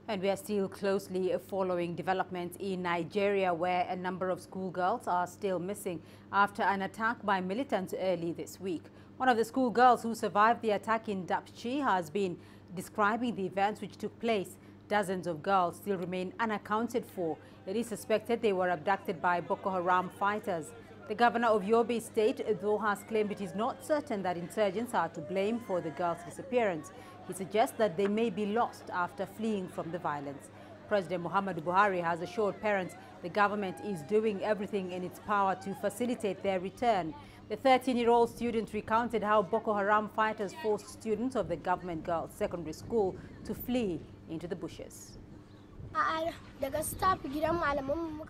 And we are still closely following developments in Nigeria, where a number of schoolgirls are still missing after an attack by militants early this week. One of the schoolgirls who survived the attack in Dapchi has been describing the events which took place. Dozens of girls still remain unaccounted for. It is suspected they were abducted by Boko Haram fighters. The Governor of Yorbe State, though, has claimed it is not certain that insurgents are to blame for the girls' disappearance. He suggests that they may be lost after fleeing from the violence. President Muhamadu Buhari has assured parents the government is doing everything in its power to facilitate their return. The 13-year-old student recounted how Boko Haram fighters forced students of the government girls' secondary school to flee into the bushes.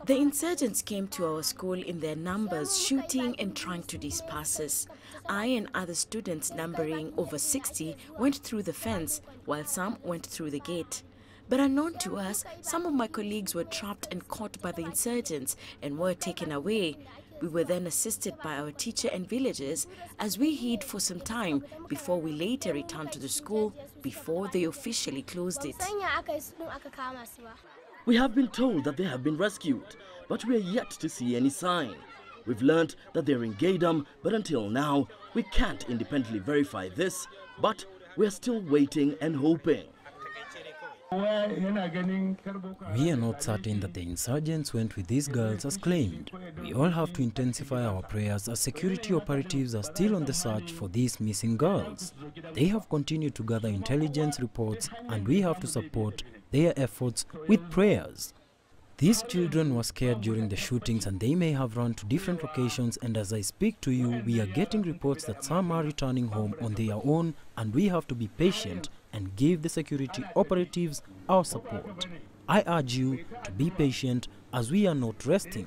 The insurgents came to our school in their numbers, shooting and trying to disperse us. I and other students, numbering over 60, went through the fence, while some went through the gate. But unknown to us, some of my colleagues were trapped and caught by the insurgents and were taken away. We were then assisted by our teacher and villagers as we hid for some time before we later returned to the school before they officially closed it. We have been told that they have been rescued, but we are yet to see any sign. We've learned that they're in Gaydam, but until now, we can't independently verify this, but we're still waiting and hoping. We are not certain that the insurgents went with these girls as claimed. We all have to intensify our prayers as security operatives are still on the search for these missing girls. They have continued to gather intelligence reports and we have to support their efforts with prayers. These children were scared during the shootings and they may have run to different locations, and as I speak to you, we are getting reports that some are returning home on their own, and we have to be patient and give the security operatives our support. I urge you to be patient as we are not resting.